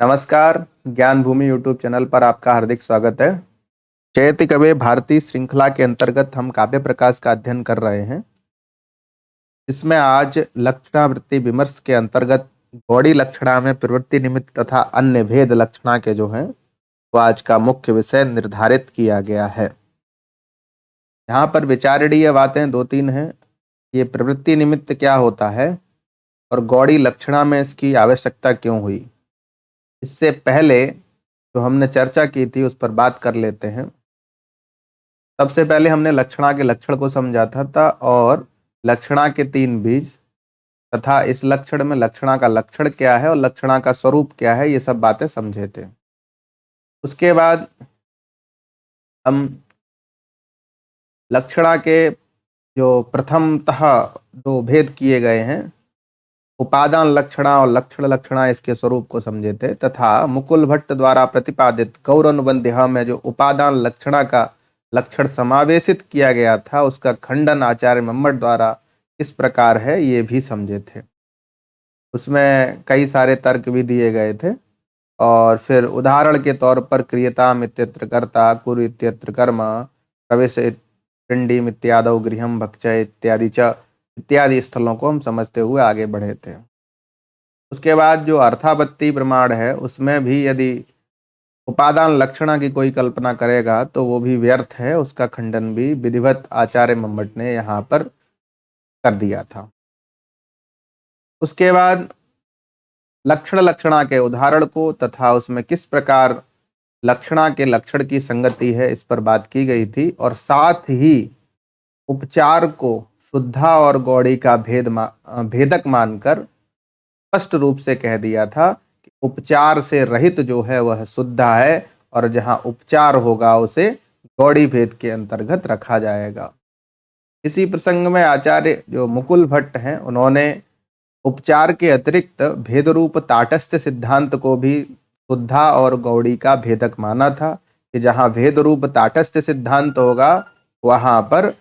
नमस्कार। ज्ञान भूमि YouTube channel पर आपका हार्दिक स्वागत है। चैत्य कवि भारती श्रृंखला के अंतर्गत हम काव्य प्रकाश का अध्ययन कर रहे हैं। इसमें आज लक्षणावृत्ति विमर्श के अंतर्गत गौड़ी लक्षणा में प्रवृत्ति निमित्त तथा अन्य भेद लक्षणा के जो हैं तो आज का मुख्य विषय निर्धारित किया गया है। यहाँ पर विचारणीय बातें दो तीन हैं। ये प्रवृत्ति निमित्त क्या होता है और गौड़ी लक्षणा में इसकी आवश्यकता क्यों हुई। इससे पहले जो हमने चर्चा की थी उस पर बात कर लेते हैं। सबसे पहले हमने लक्षणा के लक्षण को समझा था और लक्षणा के तीन बीज तथा इस लक्षण में लक्षणा का लक्षण क्या है और लक्षणा का स्वरूप क्या है, ये सब बातें समझे थे। उसके बाद हम लक्षणा के जो प्रथमतः दो भेद किए गए हैं, उपादान लक्षणा और लक्षण लक्षणा, इसके स्वरूप को समझे थे तथा मुकुल भट्ट द्वारा प्रतिपादित गौरनुबंध्य में जो उपादान लक्षणा का लक्षण समावेशित किया गया था उसका खंडन आचार्य मम्मट द्वारा किस प्रकार है ये भी समझे थे। उसमें कई सारे तर्क भी दिए गए थे और फिर उदाहरण के तौर पर क्रियताम इत्यत्र कर्ता, कुरु इत्यत्र कर्म, प्रवेश पिंडी इत्यादौ गृहम भक्षय इत्यादि स्थलों को हम समझते हुए आगे बढ़े थे। उसके बाद जो अर्थापत्ति प्रमाण है उसमें भी यदि उपादान लक्षणा की कोई कल्पना करेगा तो वो भी व्यर्थ है। उसका खंडन भी विधिवत आचार्य मम्मट ने यहाँ पर कर दिया था। उसके बाद लक्षण लक्षणा के उदाहरण को तथा उसमें किस प्रकार लक्षणा के लक्षण की संगति है इस पर बात की गई थी और साथ ही उपचार को शुद्धा और गौड़ी का भेदक मानकर स्पष्ट रूप से कह दिया था कि उपचार से रहित जो है वह शुद्धा है और जहां उपचार होगा उसे गौड़ी भेद के अंतर्गत रखा जाएगा। इसी प्रसंग में आचार्य जो मुकुल भट्ट हैं उन्होंने उपचार के अतिरिक्त भेद रूप ताटस्थ्य सिद्धांत को भी शुद्धा और गौड़ी का भेदक माना था कि जहां भेद रूप ताटस्थ्य सिद्धांत होगा वहां पर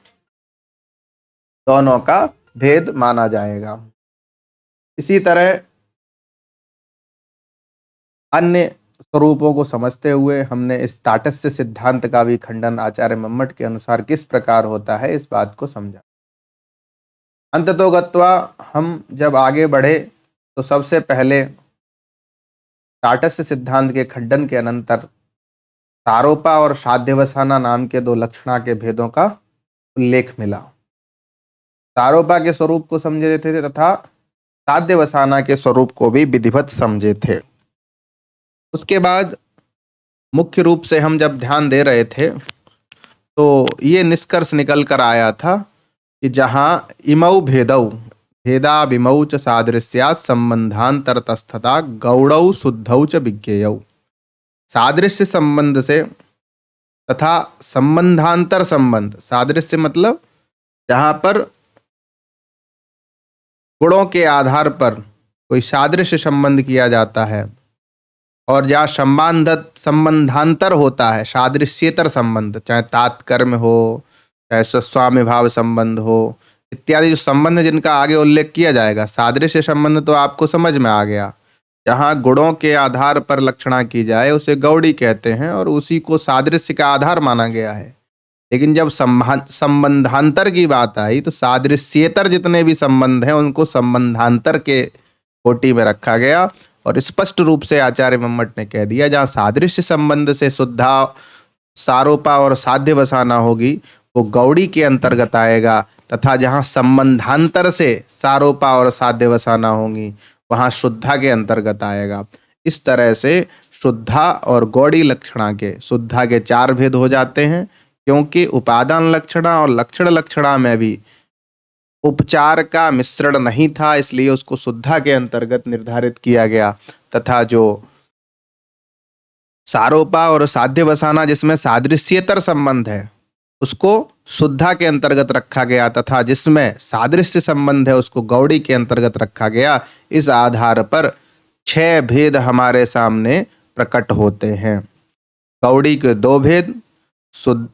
दोनों का भेद माना जाएगा। इसी तरह अन्य स्वरूपों को समझते हुए हमने इस ताटस्थ्य सिद्धांत का भी खंडन आचार्य मम्मट के अनुसार किस प्रकार होता है इस बात को समझा। अंततोगत्वा हम जब आगे बढ़े तो सबसे पहले ताटस्थ्य सिद्धांत के खंडन के अनंतर सारोपा और साध्यवसाना नाम के दो लक्षणा के भेदों का उल्लेख मिला। सारोपा के स्वरूप को समझे थे तथा साध्यवसाना के स्वरूप को भी विधिवत समझे थे। उसके बाद मुख्य रूप से हम जब ध्यान दे रहे थे तो ये निष्कर्ष निकल कर आया था कि जहाँ इमौ भेदौ भेदा विमौ च सादृश्यात् संबंधांतरतस्थता गौड़ौ शुद्धौ च विज्ञेयौ, सादृश्य संबंध से तथा संबंधांतर संबंध, सादृश्य मतलब जहाँ पर गुणों के आधार पर कोई सादृश्य संबंध किया जाता है और जहाँ संबंधांतर होता है सादृश्येतर संबंध, चाहे तात्कर्म हो चाहे सस्वाम्य भाव संबंध हो इत्यादि जो संबंध जिनका आगे उल्लेख किया जाएगा। सादृश्य संबंध तो आपको समझ में आ गया, जहाँ गुणों के आधार पर लक्षणा की जाए उसे गौड़ी कहते हैं और उसी को सादृश्य का आधार माना गया है। लेकिन जब संबंधांतर की बात आई तो सादृश्येतर जितने भी संबंध हैं उनको संबंधांतर के कोटि में रखा गया और स्पष्ट रूप से आचार्य मम्मट ने कह दिया जहाँ सादृश्य संबंध से शुद्धा, सारोपा और साध्यवसाना होगी वो गौड़ी के अंतर्गत आएगा तथा जहाँ संबंधांतर से सारोपा और साध्यवसाना होंगी वहाँ शुद्धा के अंतर्गत आएगा। इस तरह से शुद्धा और गौड़ी लक्षणा के शुद्धा के चार भेद हो जाते हैं, क्योंकि उपादान लक्षणा और लक्षण लक्षणा में भी उपचार का मिश्रण नहीं था इसलिए उसको शुद्धा के अंतर्गत निर्धारित किया गया तथा जो सारोपा और साध्यवसाना जिसमें सादृश्येतर संबंध है उसको शुद्धा के अंतर्गत रखा गया तथा जिसमें सादृश्य संबंध है उसको गौड़ी के अंतर्गत रखा गया। इस आधार पर 6 भेद हमारे सामने प्रकट होते हैं। गौड़ी के 2 भेद शुद्ध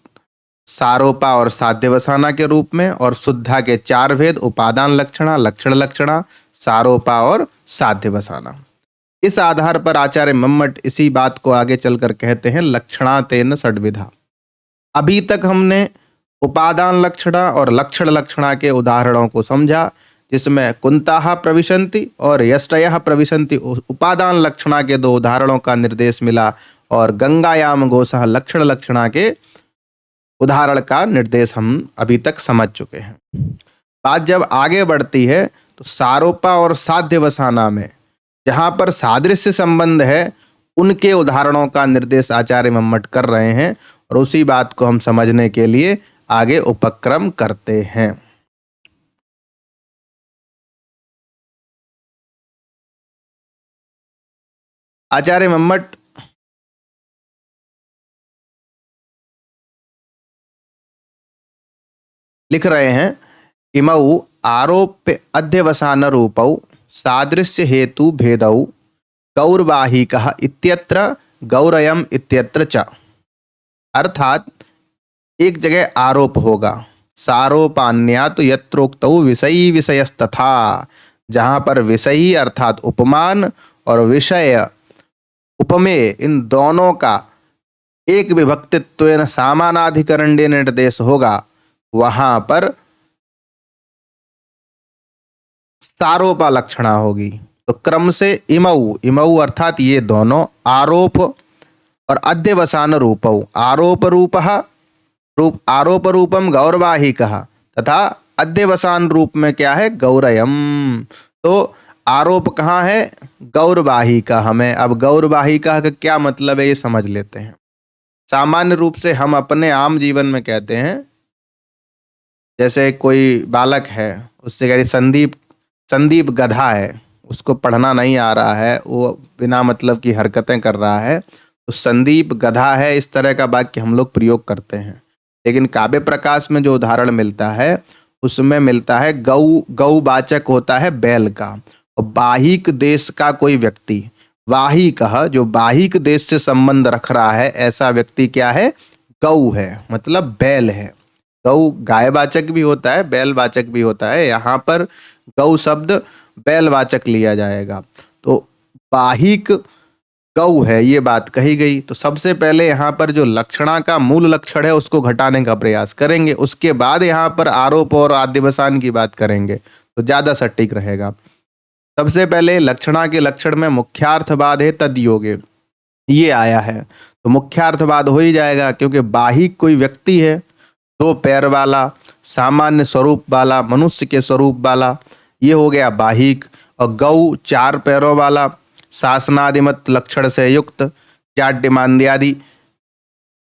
सारोपा और साध्यवसाना के रूप में और शुद्धा के 4 भेद उपादान लक्षणा, लक्षण लक्षणा, सारोपा और साध्यवसाना। इस आधार पर आचार्य मम्मट इसी बात को आगे चलकर कहते हैं लक्षणातेन षड्विधा। अभी तक हमने उपादान लक्षणा और लक्षण लक्षणा के उदाहरणों को समझा, जिसमें कुंताः प्रविशन्ति और यष्टयः प्रविशन्ति उपादान लक्षणा के दो उदाहरणों का निर्देश मिला, और गंगायाम गोसः लक्षण लक्षणा के उदाहरण का निर्देश हम अभी तक समझ चुके हैं। बात जब आगे बढ़ती है तो सारोपा और साध्यवसाना में जहाँ पर सादृश्य संबंध है उनके उदाहरणों का निर्देश आचार्य मम्मट कर रहे हैं, और उसी बात को हम समझने के लिए आगे उपक्रम करते हैं। आचार्य मम्मट लिख रहे हैं, इमौ आरोप्य अध्यवसान रूपौ सादृश्य हेतु भेदौ गौरवाहिकः इत्यत्र गौरयम इत्यत्र च। अर्थात एक जगह आरोप होगा, सारोपान्यात यत्रोक्तौ विषयी विषयस्तथा, जहाँ पर विषयी अर्थात उपमान और विषय उपमेय इन दोनों का एक विभक्तित्वेन सामानाधिकरण्य निर्देश होगा, वहां पर सारोपा लक्षणा होगी। तो क्रम से इमऊ, इमऊ अर्थात ये दोनों, आरोप और अध्यवसान रूपौ, आरोप रूपम गौरवाहिकः तथा अध्यवसान रूप में क्या है, गौरयम। तो आरोप कहाँ है, गौरवाहिका। हमें अब गौरवाहिका का क्या मतलब है ये समझ लेते हैं। सामान्य रूप से हम अपने आम जीवन में कहते हैं, जैसे कोई बालक है, उससे कह रही संदीप गधा है, उसको पढ़ना नहीं आ रहा है, वो बिना मतलब की हरकतें कर रहा है, तो संदीप गधा है, इस तरह का वाक्य हम लोग प्रयोग करते हैं। लेकिन काव्य प्रकाश में जो उदाहरण मिलता है उसमें मिलता है गौवाचक होता है बैल का, और बाहिक देश का कोई व्यक्ति, वाहिकः जो बाहिक देश से संबंध रख रहा है ऐसा व्यक्ति क्या है, गौ है, मतलब बैल है। गौ गायवाचक भी होता है, बैलवाचक भी होता है, यहाँ पर गौ शब्द बैलवाचक लिया जाएगा। तो बाहिक गौ है, ये बात कही गई। तो सबसे पहले यहाँ पर जो लक्षणा का मूल लक्षण है उसको घटाने का प्रयास करेंगे, उसके बाद यहाँ पर आरोप और आद्यवसान की बात करेंगे तो ज़्यादा सटीक रहेगा। सबसे पहले लक्षणा के लक्षण में मुख्यार्थवाद है तद्योगे, ये आया है तो मुख्यार्थवाद हो ही जाएगा, क्योंकि बाहिक कोई व्यक्ति है, दो पैर वाला, सामान्य स्वरूप वाला, मनुष्य के स्वरूप वाला, ये हो गया बाहिक। और गौ चार पैरों वाला, शासनादिमत लक्षण से युक्त, जाड्यमान्द्यादि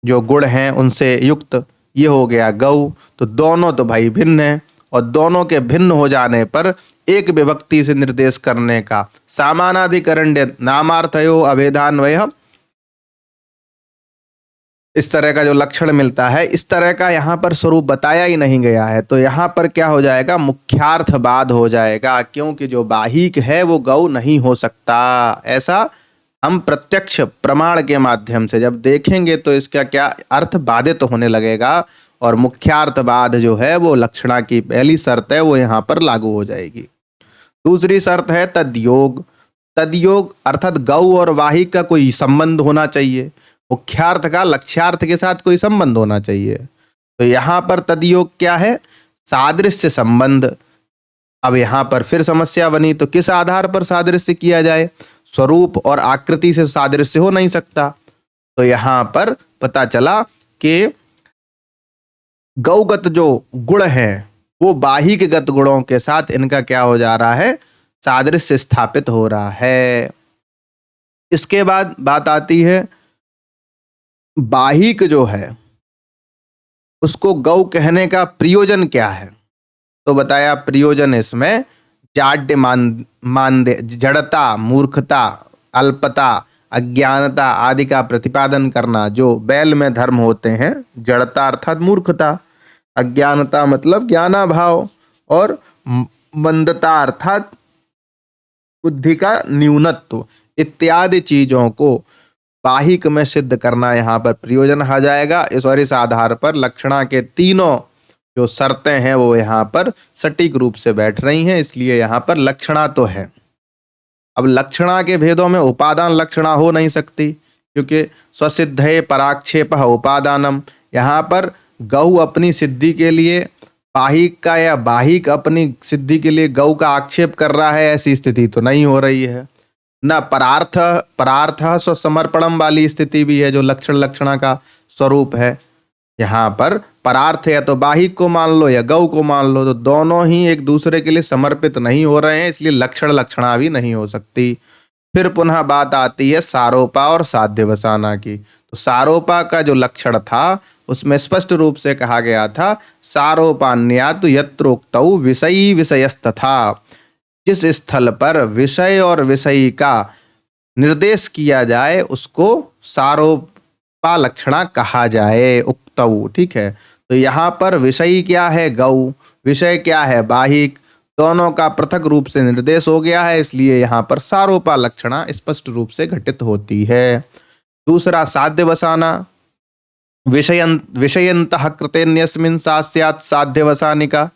जो गुण हैं उनसे युक्त, ये हो गया गौ। तो दोनों तो भाई भिन्न हैं, और दोनों के भिन्न हो जाने पर एक विभक्ति से निर्देश करने का सामानाधिकरण्य नामार्थयो अभेदान्वय, इस तरह का जो लक्षण मिलता है, इस तरह का यहाँ पर स्वरूप बताया ही नहीं गया है। तो यहाँ पर क्या हो जाएगा, मुख्यार्थवाद हो जाएगा, क्योंकि जो बाहिक है वो गौ नहीं हो सकता। ऐसा हम प्रत्यक्ष प्रमाण के माध्यम से जब देखेंगे तो इसका क्या अर्थ बाधित होने लगेगा, और मुख्यार्थवाद जो है वो लक्षणा की पहली शर्त है, वो यहाँ पर लागू हो जाएगी। दूसरी शर्त है तद्योग। तद्योग अर्थात गौ और वाहिक का कोई संबंध होना चाहिए, मुख्यार्थ का लक्ष्यार्थ के साथ कोई संबंध होना चाहिए। तो यहाँ पर तद्योग क्या है, सादृश्य संबंध। अब यहाँ पर फिर समस्या बनी, तो किस आधार पर सादृश्य किया जाए, स्वरूप और आकृति से सादृश्य हो नहीं सकता। तो यहाँ पर पता चला कि गौगत जो गुण है वो बाहिकगत गुणों के साथ इनका क्या हो जा रहा है, सादृश्य स्थापित हो रहा है। इसके बाद बात आती है बाहिक जो है उसको गौ कहने का प्रयोजन क्या है। तो बताया प्रयोजन इसमें जाड्य मांद्य, जड़ता, मूर्खता, अल्पता, अज्ञानता आदि का प्रतिपादन करना। जो बैल में धर्म होते हैं, जड़ता अर्थात मूर्खता, अज्ञानता मतलब ज्ञानाभाव, और मंदता अर्थात बुद्धि का न्यूनत्व, इत्यादि चीजों को बाहिक में सिद्ध करना यहाँ पर प्रयोजन आ जाएगा। इस आधार पर लक्षणा के तीनों जो शर्तें हैं वो यहाँ पर सटीक रूप से बैठ रही हैं, इसलिए यहाँ पर लक्षणा तो है। अब लक्षणा के भेदों में उपादान लक्षणा हो नहीं सकती, क्योंकि स्वसिद्धये पराक्षेपः उपादानम। यहाँ पर गौ अपनी सिद्धि के लिए बाहिक का या बाहिक अपनी सिद्धि के लिए गौ का आक्षेप कर रहा है, ऐसी स्थिति तो नहीं हो रही है। न परार्थ परार्थ स्वसमर्पणम वाली स्थिति भी है, जो लक्षण लक्षणा का स्वरूप है। यहाँ पर परार्थ या तो बाहिक को मान लो या गौ को मान लो, तो दोनों ही एक दूसरे के लिए समर्पित नहीं हो रहे हैं, इसलिए लक्षण लक्षणा भी नहीं हो सकती। फिर पुनः बात आती है सारोपा और साध्यवसाना की। तो सारोपा का जो लक्षण था उसमें स्पष्ट रूप से कहा गया था, सारोपान्यातु यत्रोक्तौ विषयी विषयस्तथा। जिस स्थल पर विषय और विषयी का निर्देश किया जाए उसको सारोपा लक्षणा कहा जाए, उक्तौ। ठीक है, तो यहाँ पर विषयी क्या है? गौ। विषय क्या है? बाहिक। दोनों का पृथक रूप से निर्देश हो गया है, इसलिए यहाँ पर सारोपा लक्षणा स्पष्ट रूप से घटित होती है। दूसरा साध्यवसाना, विषयन्तः कृतेन्यस्मिन् सा स्यात् साध्यवसानिका।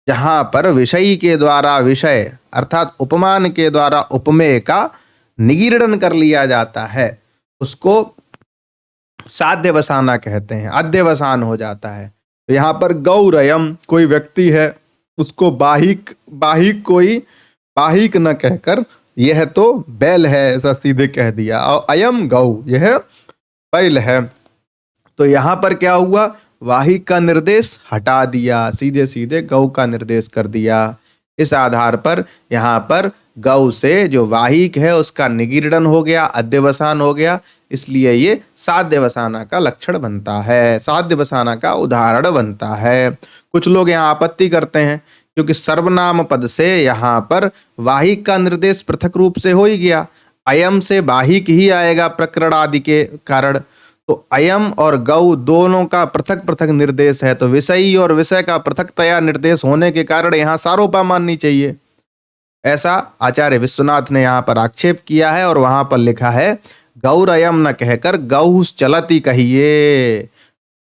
जहाँ पर विषयी के द्वारा विषय अर्थात उपमान के द्वारा उपमेय का निगीरण कर लिया जाता है, उसको साध्यवसाना कहते हैं, अध्यवसान हो जाता है। तो यहाँ पर गौरयम कोई व्यक्ति है, उसको बाहिक कोई बाहिक न कहकर यह तो बैल है ऐसा सीधे कह दिया, और अयम गौ, यह बैल है। तो यहाँ पर क्या हुआ? वाहिक का निर्देश हटा दिया, सीधे सीधे गौ का निर्देश कर दिया। इस आधार पर यहाँ पर गौ से जो वाहिक है उसका निगीरण हो गया, अध्यवसान हो गया, इसलिए ये साध्यवसाना का लक्षण बनता है, साध्यवसाना का उदाहरण बनता है। कुछ लोग यहाँ आपत्ति करते हैं, क्योंकि सर्वनाम पद से यहाँ पर वाहिक का निर्देश पृथक रूप से हो ही गया, अयम से वाहिक ही आएगा प्रकरण आदि के कारण। तो अयम और गौ दोनों का पृथक पृथक निर्देश है, तो विषयी और विषय का पृथकतया निर्देश होने के कारण यहाँ सारोपा माननी चाहिए, ऐसा आचार्य विश्वनाथ ने यहाँ पर आक्षेप किया है। और वहां पर लिखा है गौरयम न कहकर गौ चलती कहिए।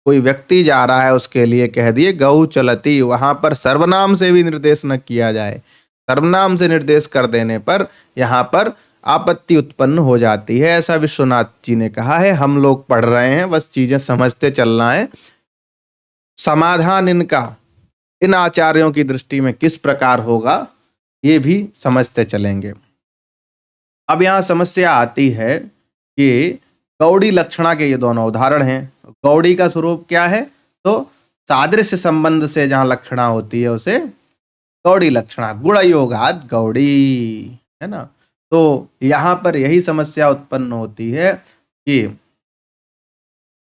कोई व्यक्ति जा रहा है उसके लिए कह दिए गौ चलती, वहां पर सर्वनाम से भी निर्देश न किया जाए। सर्वनाम से निर्देश कर देने पर यहाँ पर आपत्ति उत्पन्न हो जाती है, ऐसा विश्वनाथ जी ने कहा है। हम लोग पढ़ रहे हैं, बस चीजें समझते चलना है। समाधान इनका इन आचार्यों की दृष्टि में किस प्रकार होगा ये भी समझते चलेंगे। अब यहाँ समस्या आती है कि गौड़ी लक्षणा के ये दोनों उदाहरण हैं। गौड़ी का स्वरूप क्या है? तो सादृश्य संबंध से जहाँ लक्षणा होती है उसे गौड़ी लक्षणा, गुणयोगाद गौड़ी, है ना। तो यहाँ पर यही समस्या उत्पन्न होती है कि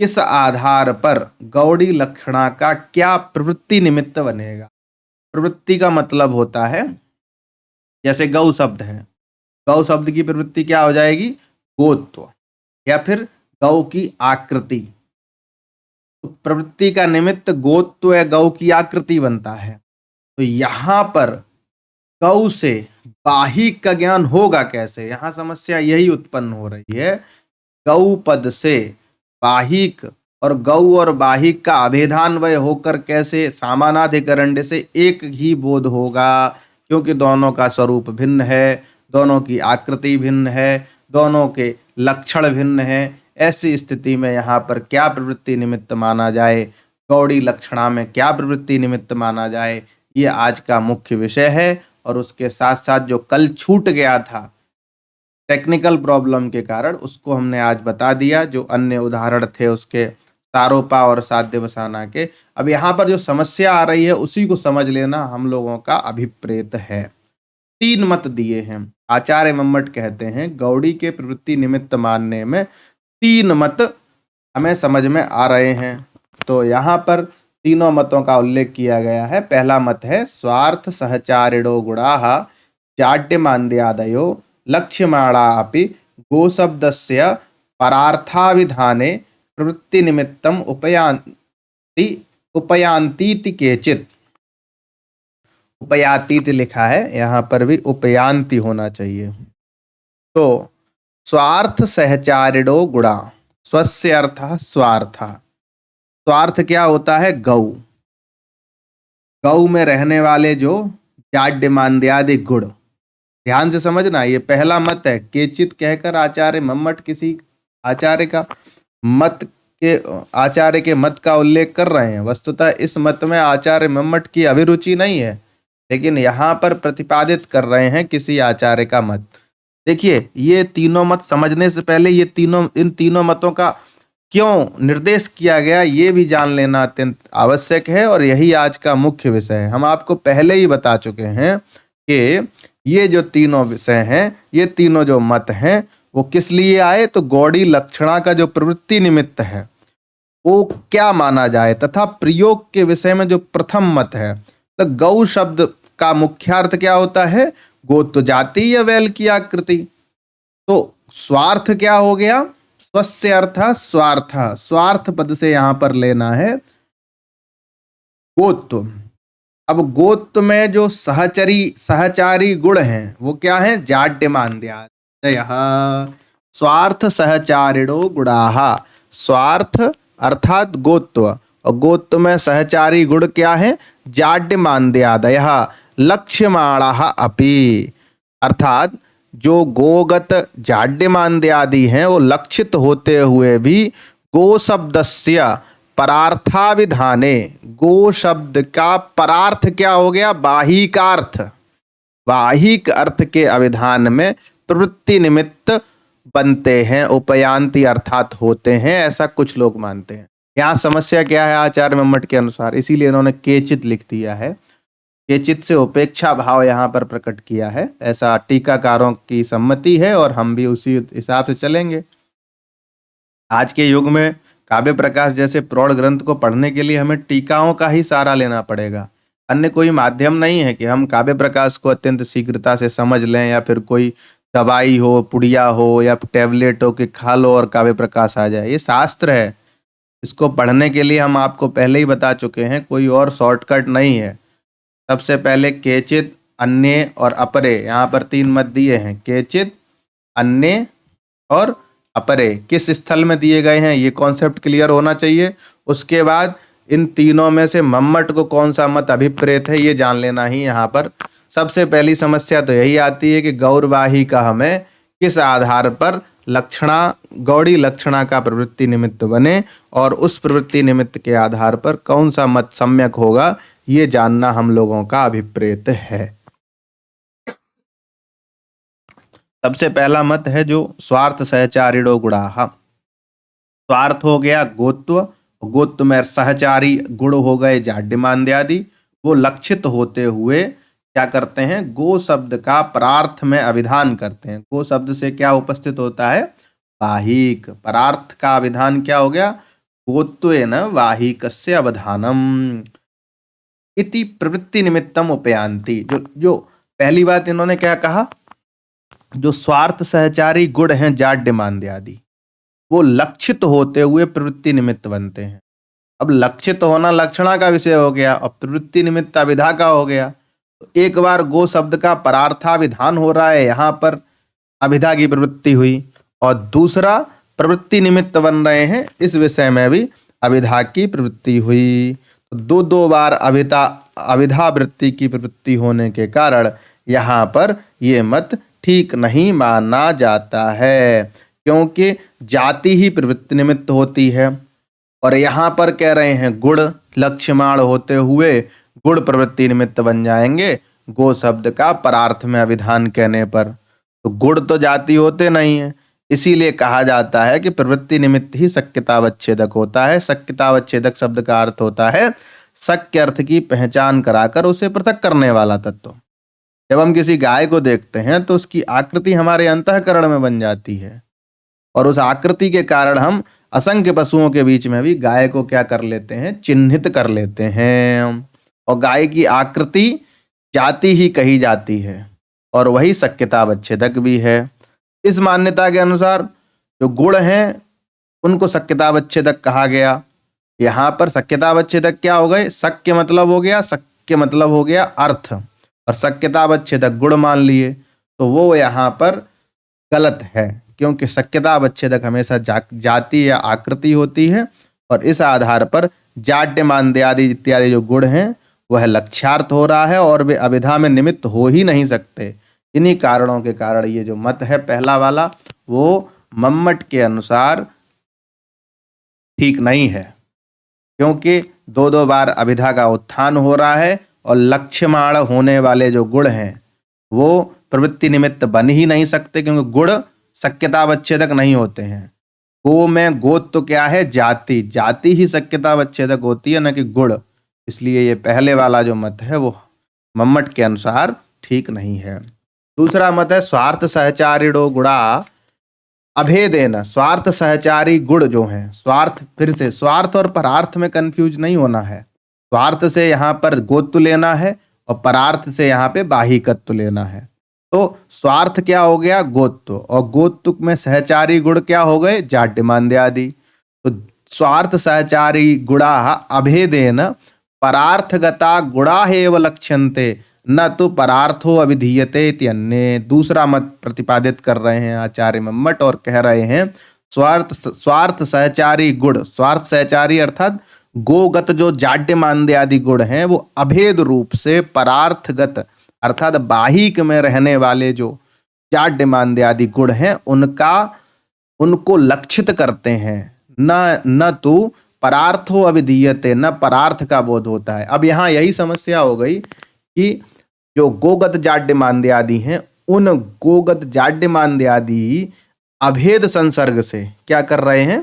किस आधार पर गौड़ी लक्षणा का क्या प्रवृत्ति निमित्त बनेगा। प्रवृत्ति का मतलब होता है, जैसे गौ शब्द है, गौ शब्द की प्रवृत्ति क्या हो जाएगी? गोत्व, या फिर गौ की आकृति। तो प्रवृत्ति का निमित्त गोत्व या गौ की आकृति बनता है। तो यहाँ पर गौ से बाहिक का ज्ञान होगा कैसे? यहाँ समस्या यही उत्पन्न हो रही है। गौ पद से बाहिक और गौ और बाहिक का अभेदान्वय होकर कैसे सामानाधिकरण्य से एक ही बोध होगा, क्योंकि दोनों का स्वरूप भिन्न है, दोनों की आकृति भिन्न है, दोनों के लक्षण भिन्न है। ऐसी स्थिति में यहाँ पर क्या प्रवृत्ति निमित्त माना जाए, गौड़ी लक्षणा में क्या प्रवृत्ति निमित्त माना जाए, ये आज का मुख्य विषय है। और उसके साथ साथ जो कल छूट गया था टेक्निकल प्रॉब्लम के कारण, उसको हमने आज बता दिया। जो अन्य उदाहरण थे उसके सारोपा और साध्यवसाना के। अब यहाँ पर जो समस्या आ रही है उसी को समझ लेना हम लोगों का अभिप्रेत है। 3 मत दिए हैं आचार्य मम्मट, कहते हैं गौड़ी के प्रवृत्ति निमित्त मानने में 3 मत हमें समझ में आ रहे हैं। तो यहाँ पर तीनों मतों का उल्लेख किया गया है। पहला मत है स्वार्थ सहचारिणो गुणाः जाड्यमान्द्यादयो लक्ष्यमाणा अपि गोशब्दस्य परार्थाविधाने प्रवृत्ति निमित्तम उपयांतीति केचित्। उपयातीति लिखा है, यहाँ पर भी उपयांति होना चाहिए। तो स्वार्थ सहचारिणो गुणा, स्वस्य अर्थः स्वार्थः। स्वार्थ क्या होता है? गौ। गौ में रहने वाले जो जाड्यमान्द्यादि गुण, ध्यान से समझना, ये पहला मत है। केचित कहकर आचार्य मम्मट किसी आचार्य का मत के आचार्य के मत का उल्लेख कर रहे हैं। वस्तुतः इस मत में आचार्य मम्मट की अभिरुचि नहीं है, लेकिन यहाँ पर प्रतिपादित कर रहे हैं किसी आचार्य का मत। देखिए, ये तीनों मत समझने से पहले इन तीनों मतों का क्यों निर्देश किया गया ये भी जान लेना अत्यंत आवश्यक है, और यही आज का मुख्य विषय है। हम आपको पहले ही बता चुके हैं कि ये जो तीनों विषय हैं, ये तीनों जो मत हैं, वो किस लिए आए, तो गौड़ी लक्षणा का जो प्रवृत्ति निमित्त है वो क्या माना जाए, तथा प्रयोग के विषय में जो प्रथम मत है, तो गौ शब्द का मुख्यार्थ क्या होता है, गोत्र जाति या वैल की आकृति। तो स्वार्थ क्या हो गया, स्वस्य अर्थ स्वार्थ, स्वार्थ पद से यहां पर लेना है गोत्व। अब गोत्व में जो सहचारी गुण हैं वो क्या है, जाड्यमान्द्यादयः स्वार्थ सहचारिणो गुणाः। स्वार्थ अर्थात गोत्व, और गोत्व में सहचारी गुण क्या है, जाड्यमान्द्यादयः लक्ष्यमाणाः अपि। अर्थात जो गोगत जाड्यमान्द्यादि हैं वो लक्षित होते हुए भी गो शब्दस्य परार्थाविधाने, गो शब्द का परार्थ क्या हो गया, बाहिकार्थ, बाहिक अर्थ के अविधान में प्रवृत्ति निमित्त बनते हैं, उपयांति अर्थात होते हैं, ऐसा कुछ लोग मानते हैं। यहाँ समस्या क्या है आचार्य मम्मट के अनुसार, इसीलिए इन्होंने केचित लिख दिया है। केचित से उपेक्षा भाव यहाँ पर प्रकट किया है, ऐसा टीकाकारों की सम्मति है, और हम भी उसी हिसाब से चलेंगे। आज के युग में काव्य प्रकाश जैसे प्रौढ़ ग्रंथ को पढ़ने के लिए हमें टीकाओं का ही सहारा लेना पड़ेगा। अन्य कोई माध्यम नहीं है कि हम काव्य प्रकाश को अत्यंत शीघ्रता से समझ लें, या फिर कोई दवाई हो, पुड़िया हो, या टैबलेट हो कि खा लो और काव्य प्रकाश आ जाए। ये शास्त्र है, इसको पढ़ने के लिए हम आपको पहले ही बता चुके हैं, कोई और शॉर्टकट नहीं है। सबसे पहले केचित, अन्य और अपरे, यहाँ पर तीन मत दिए हैं, केचित, अन्य और अपरे किस स्थल में दिए गए हैं, ये कॉन्सेप्ट क्लियर होना चाहिए। उसके बाद इन तीनों में से मम्मट को कौन सा मत अभिप्रेत है ये जान लेना ही यहाँ पर सबसे पहली समस्या तो यही आती है कि गौरवाही का हमें किस आधार पर लक्षणा, गौड़ी लक्षणा का प्रवृत्ति निमित्त बने, और उस प्रवृत्ति निमित्त के आधार पर कौन सा मत सम्यक होगा ये जानना हम लोगों का अभिप्रेत है। सबसे पहला मत है जो स्वार्थ सहचारिणो गुणाः। स्वार्थ हो गया गोत्व, गोत्व में सहचारी गुण हो गए जाड्यमान्द्यादि, वो लक्षित होते हुए क्या करते हैं, गो शब्द का परार्थ में अभिधान करते हैं। गो शब्द से क्या उपस्थित होता है, वाहिक। परार्थ का अभिधान क्या हो गया, गोत्वेन वाहिकस्य अवधानम इति प्रवृत्ति निमित्तम उपयांति। जो पहली बात इन्होंने क्या कहा, जो स्वार्थ सहचारी गुण हैं जाड्यमान्द्यादि, वो लक्षित होते हुए प्रवृत्ति निमित्त बनते हैं। अब लक्षित होना लक्षणा का विषय हो गया, और प्रवृत्ति निमित्त अभिधा का हो गया। तो एक बार गो शब्द का परार्थाविधान हो रहा है, यहाँ पर अभिधा की प्रवृत्ति हुई, और दूसरा प्रवृत्ति निमित्त बन रहे हैं, इस विषय में भी अभिधा की प्रवृत्ति हुई। तो दो बार अभिधा वृत्ति की प्रवृत्ति होने के कारण यहाँ पर ये मत ठीक नहीं माना जाता है, क्योंकि जाति ही प्रवृत्ति निमित्त होती है, और यहाँ पर कह रहे हैं गुण लक्ष्यमाण होते हुए गुण प्रवृत्ति निमित्त बन जाएंगे गो शब्द का परार्थ में अभिधान कहने पर। तो गुण तो जाति होते नहीं है, इसीलिए कहा जाता है कि प्रवृत्ति निमित्त ही शक्यतावच्छेदक होता है। शक्यतावच्छेदक शब्द का अर्थ होता है शक्य अर्थ की पहचान कराकर उसे पृथक करने वाला तत्व। जब हम किसी गाय को देखते हैं तो उसकी आकृति हमारे अंतःकरण में बन जाती है, और उस आकृति के कारण हम असंख्य पशुओं के बीच में भी गाय को क्या कर लेते हैं, चिन्हित कर लेते हैं, और गाय की आकृति जाति ही कही जाती है, और वही शक्यतावच्छेदक भी है। इस मान्यता के अनुसार जो गुण हैं उनको शक्यतावच्छेदक कहा गया। यहाँ पर शक्यतावच्छेदक क्या हो गए, शक्य मतलब हो गया, शक्य मतलब हो गया अर्थ, और शक्यतावच्छेदक गुण मान लिए, तो वो यहाँ पर गलत है, क्योंकि शक्यतावच्छेदक हमेशा जाति या आकृति होती है, और इस आधार पर जाड्यमान्द्यादि इत्यादि जो गुण हैं वह लक्ष्यार्थ हो रहा है, और वे अभिधा में निमित्त हो ही नहीं सकते, इन्हीं कारणों के कारण ये जो मत है पहला वाला वो मम्मट के अनुसार ठीक नहीं है, क्योंकि दो दो बार अभिधा का उत्थान हो रहा है और लक्ष्यमाण होने वाले जो गुण हैं वो प्रवृत्ति निमित्त बन ही नहीं सकते, क्योंकि गुण शक्यतावच्छेदक नहीं होते हैं। गो में गोत तो क्या है, जाति, जाति ही शक्यतावच्छेदक होती है, न कि गुण। इसलिए ये पहले वाला जो मत है वो मम्मट के अनुसार ठीक नहीं है। दूसरा मत है स्वार्थ सहचारिणो गुणा अभेदेन। स्वार्थ सहचारी गुण जो हैं, स्वार्थ, फिर से स्वार्थ और परार्थ में कंफ्यूज नहीं होना है। स्वार्थ से यहाँ पर गोत्व लेना है और परार्थ से यहाँ पे बाहिकत्व लेना है। तो स्वार्थ क्या हो गया, गोत्व, और गोत्व में सहचारी गुण क्या हो गए, जाड्यमान्य आदि। तो स्वार्थ सहचारी गुणा अभेदेन परार्थगता गुणा एव लक्ष्यन्ते न तो परार्थो अभिधीयते इत्यन्ये। दूसरा मत प्रतिपादित कर रहे हैं आचार्य मम्मट और कह रहे हैं स्वार्थ सहचारी गुण, स्वार्थ सहचारी अर्थात गोगत जो जाड्यमान्य आदि गुण हैं वो अभेद रूप से परार्थगत अर्थात बाहिक में रहने वाले जो जाड्यमान्य आदि गुण हैं उनको लक्षित करते हैं। न तो परार्थो अभिधीयते, न परार्थ का बोध होता है। अब यहाँ यही समस्या हो गई कि जो गोगत जाड्यमान्य आदि हैं उन गोगत जाड्यमान्य आदि अभेद संसर्ग से क्या कर रहे हैं,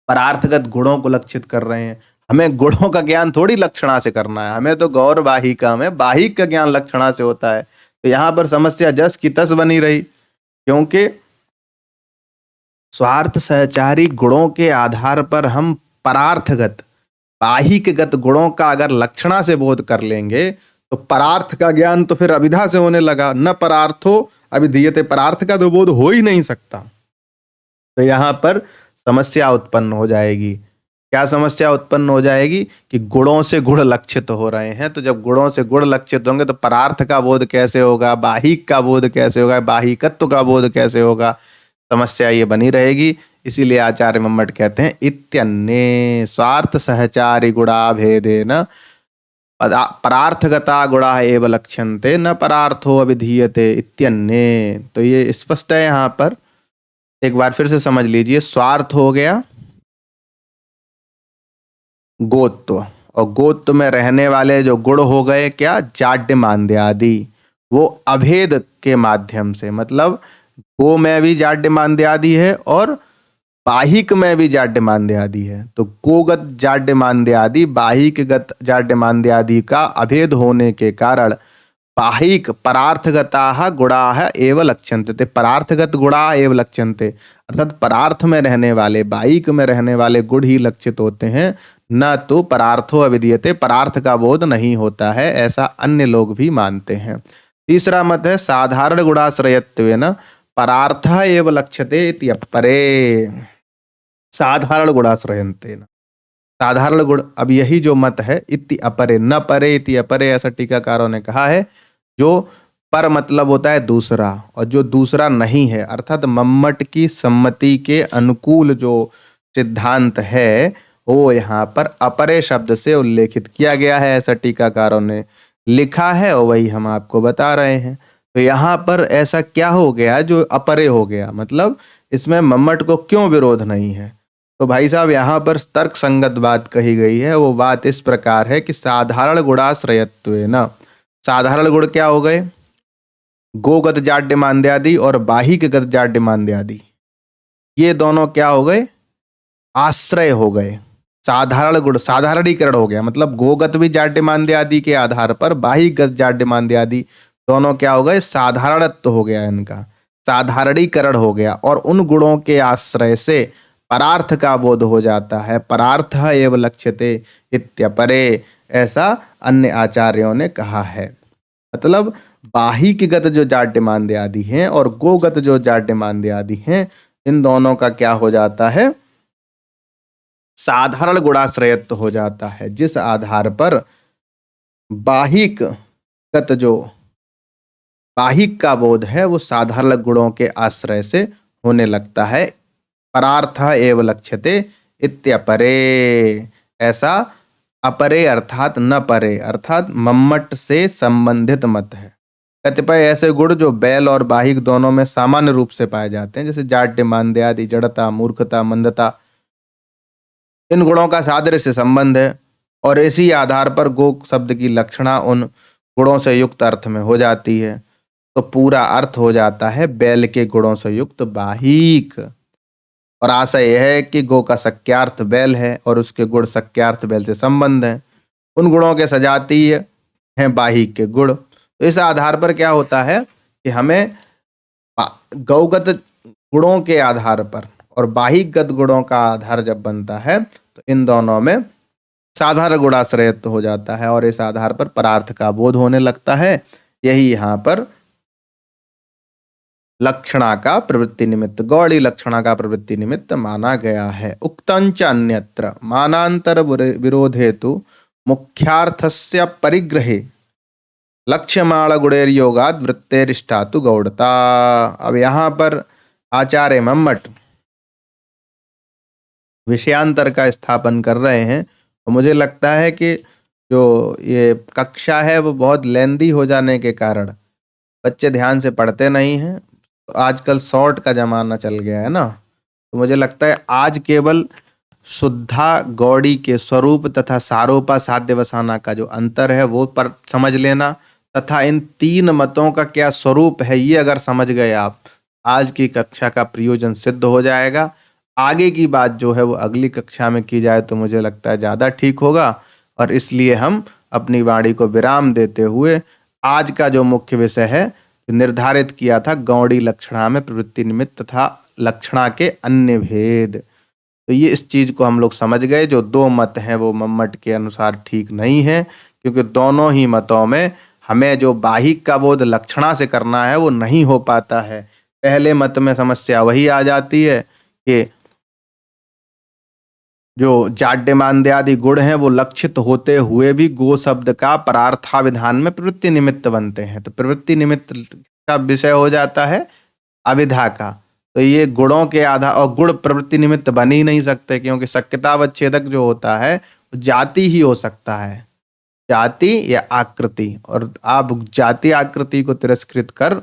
परार्थगत गुणों को लक्षित कर रहे हैं। हमें गुणों का ज्ञान थोड़ी लक्षणा से करना है, हमें तो गौर बाहिका में बाहिक का ज्ञान लक्षणा से होता है। तो यहां पर समस्या जस की तस बनी रही, क्योंकि स्वार्थ सहचारी गुणों के आधार पर हम परार्थगत बाहिकगत गुणों का अगर लक्षणा से बोध कर लेंगे तो परार्थ का ज्ञान तो फिर अभिधा से होने लगा। न परार्थो अभिधीयते, परार्थ का तो बोध हो ही नहीं सकता। तो यहां पर समस्या उत्पन्न हो जाएगी। क्या समस्या उत्पन्न हो जाएगी कि गुणों से गुण लक्षित हो रहे हैं, तो जब गुणों से गुण लक्षित होंगे तो परार्थ का बोध कैसे होगा, बाहिक का बोध कैसे होगा, बाहिकत्व का बोध कैसे होगा, समस्या ये बनी रहेगी। इसीलिए आचार्य मम्मट कहते हैं इत्यन्ये स्वार्थ सहचारी गुणा भेदेन परार्थगता गुणा एव लक्ष्यन्ते न परार्थो अभिधीयते इत्यन्ये। तो ये स्पष्ट है यहाँ पर, एक बार फिर से समझ लीजिए। स्वार्थ हो गया गोत्व, और गोत्व में रहने वाले जो गुण हो गए क्या, जाड्यमान्य आदि, वो अभेद के माध्यम से, मतलब गो में भी जाड्यमान्य आदि है और बाहिक में भी जाड्यमान्य आदि है। तो गोगत जाड्यमान्य आदि बाहिकगत जाड्यमान्य आदि का अभेद होने के कारण बाहिक परार्थगता गुणा एव लक्ष्यन्ते, परार्थगत गुणा एव लक्ष्यन्ते, अर्थात परार्थ में रहने वाले बाहिक में रहने वाले गुण ही लक्षित होते हैं, न तो परार्थो अविधीयते, परार्थ का बोध नहीं होता है, ऐसा अन्य लोग भी मानते हैं। तीसरा मत है साधारण गुणाश्रयत्वेन परार्थ एव लक्ष्यते इत्यपरे। साधारण गुणाश्रयन्तेन, साधारण गुण, अब यही जो मत है इति अपरे, न परे इति अपरे, ऐसा टीकाकारों ने कहा है। जो पर मतलब होता है दूसरा, और जो दूसरा नहीं है अर्थात मम्मट की सम्मति के अनुकूल जो सिद्धांत है वो यहाँ पर अपरे शब्द से उल्लेखित किया गया है, ऐसा टीकाकारों ने लिखा है और वही हम आपको बता रहे हैं। तो यहाँ पर ऐसा क्या हो गया जो अपरे हो गया, मतलब इसमें मम्मट को क्यों विरोध नहीं है। तो भाई साहब यहाँ पर तर्क संगत बात कही गई है। वो बात इस प्रकार है कि साधारण गुणाश्रयत्वेन, साधारण गुण क्या हो गए, गोगत जाड्यमान्य आदि और बाहिकगत जाड्यमान्य आदि, ये दोनों क्या हो गए, आश्रय हो गए। साधारण गुण साधारणीकरण हो गया, मतलब गोगत भी जाड्यमान्य आदि के आधार पर बाहिकगत जाड्यमान्य आदि दोनों क्या हो गए, साधारणत्व हो गया, इनका साधारणीकरण हो गया, और उन गुणों के आश्रय से परार्थ का बोध हो जाता है, परार्थ एव लक्ष्यते इत्यपरे, ऐसा अन्य आचार्यों ने कहा है। मतलब बाहिकगत जो जाड्यमान्य आदि हैं और गोगत जो जाड्यमान्य आदि हैं, इन दोनों का क्या हो जाता है, साधारण गुणाश्रयत्व हो जाता है, जिस आधार पर बाहिकगत जो बाहिक का बोध है वो साधारण गुणों के आश्रय से होने लगता है। परार्थ एव लक्ष्यते इत्यपरे, ऐसा अपरे अर्थात न परे अर्थात मम्मट से संबंधित मत है। कतिपय ऐसे गुण जो बैल और बाहिक दोनों में सामान्य रूप से पाए जाते हैं, जैसे जाड्य, मांद्य आदि, जड़ता, मूर्खता, मंदता, इन गुणों का सादृश्य से संबंध है और इसी आधार पर गो शब्द की लक्षणा उन गुणों से युक्त अर्थ में हो जाती है। तो पूरा अर्थ हो जाता है बैल के गुणों से युक्त बाहिक। और आशय यह है कि गो का सख्यार्थ बैल है और उसके गुण सख्यार्थ बैल से संबंध है। उन गुणों के सजातीय हैं बाहिक के गुण। तो इस आधार पर क्या होता है कि हमें गौगत गुणों के आधार पर और बाहिकगत गुणों का आधार जब बनता है तो इन दोनों में साधारण गुणाश्रयत्व हो जाता है और इस आधार पर परार्थ का बोध होने लगता है। यही यहाँ पर लक्षणा का प्रवृत्ति निमित्त, गौड़ी लक्षणा का प्रवृत्ति निमित्त माना गया है। उक्तंच अन्यत्र मानांतर विरोधेतु मुख्यार्थस्य परिग्रहे लक्ष्यमाण गुणेर्योगाद वृत्तेरिष्टातु गौड़ता। अब यहाँ पर आचार्य मम्मट विषयांतर का स्थापन कर रहे हैं और मुझे लगता है कि जो ये कक्षा है वो बहुत लेंदी हो जाने के कारण बच्चे ध्यान से पढ़ते नहीं हैं। तो आजकल शॉर्ट का जमाना चल गया है ना, तो मुझे लगता है आज केवल शुद्धा गौड़ी के स्वरूप तथा सारोपा साध्य वसाना का जो अंतर है वो पर समझ लेना तथा इन तीन मतों का क्या स्वरूप है ये अगर समझ गए आप, आज की कक्षा का प्रयोजन सिद्ध हो जाएगा। आगे की बात जो है वो अगली कक्षा में की जाए तो मुझे लगता है ज़्यादा ठीक होगा। और इसलिए हम अपनी वाणी को विराम देते हुए आज का जो मुख्य विषय है निर्धारित किया था, गौड़ी लक्षणा में प्रवृत्ति निमित्त तथा लक्षणा के अन्य भेद, तो ये इस चीज को हम लोग समझ गए। जो दो मत हैं वो मम्मट के अनुसार ठीक नहीं है, क्योंकि दोनों ही मतों में हमें जो बाहिक का बोध लक्षणा से करना है वो नहीं हो पाता है। पहले मत में समस्या वही आ जाती है कि जो जाड्य मांद्य आदि गुण हैं वो लक्षित होते हुए भी गो शब्द का परार्थाविधान में प्रवृत्ति निमित्त बनते हैं। तो प्रवृत्ति निमित्त का विषय हो जाता है अविधा का। तो ये गुणों के आधार और गुण प्रवृत्ति निमित्त बन ही नहीं सकते, क्योंकि शक्यतावच्छेदक जो होता है वो जाति ही हो सकता है, जाति या आकृति। और आप जाति आकृति को तिरस्कृत कर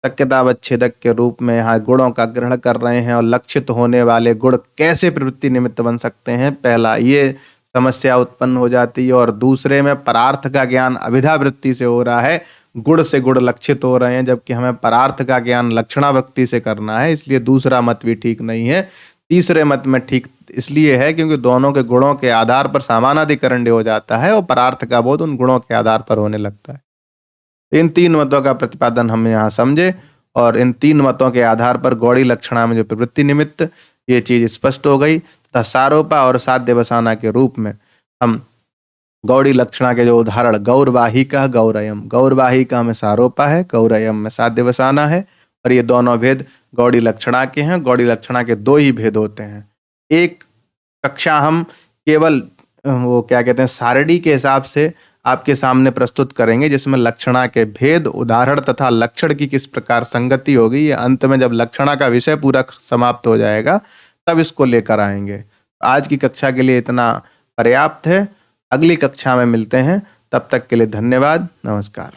शक्यतावच्छेदक के रूप में यहाँ गुणों का ग्रहण कर रहे हैं और लक्षित होने वाले गुण कैसे प्रवृत्ति निमित्त बन सकते हैं, पहला ये समस्या उत्पन्न हो जाती है। और दूसरे में परार्थ का ज्ञान अभिधा वृत्ति से हो रहा है, गुण से गुण लक्षित हो रहे हैं, जबकि हमें परार्थ का ज्ञान लक्षणा वृत्ति से करना है। इसलिए दूसरा मत भी ठीक नहीं है। तीसरे मत में ठीक इसलिए है क्योंकि दोनों के गुणों के आधार पर समानाधिकरण हो जाता है और परार्थ का बोध उन गुणों के आधार पर होने लगता है। इन तीन मतों का प्रतिपादन हम यहाँ समझे और इन तीन मतों के आधार पर गौड़ी लक्षणा में जो प्रवृत्ति निमित्त ये चीज स्पष्ट हो गई तथा सारोपा और साध्य वसाना के रूप में हम गौड़ी लक्षणा के जो उदाहरण गौरवाहिका गौरयम, गौरवाहिका में सारोपा है, गौरयम में साध्य वसाना है और ये दोनों भेद गौड़ी लक्षणा के हैं। गौड़ी लक्षणा के दो ही भेद होते हैं। एक कक्षा हम केवल वो क्या कहते हैं सारणी के हिसाब से आपके सामने प्रस्तुत करेंगे, जिसमें लक्षणा के भेद, उदाहरण तथा लक्षण की किस प्रकार संगति होगी, ये अंत में जब लक्षणा का विषय पूरा समाप्त हो जाएगा तब इसको लेकर आएंगे। आज की कक्षा के लिए इतना पर्याप्त है। अगली कक्षा में मिलते हैं, तब तक के लिए धन्यवाद, नमस्कार।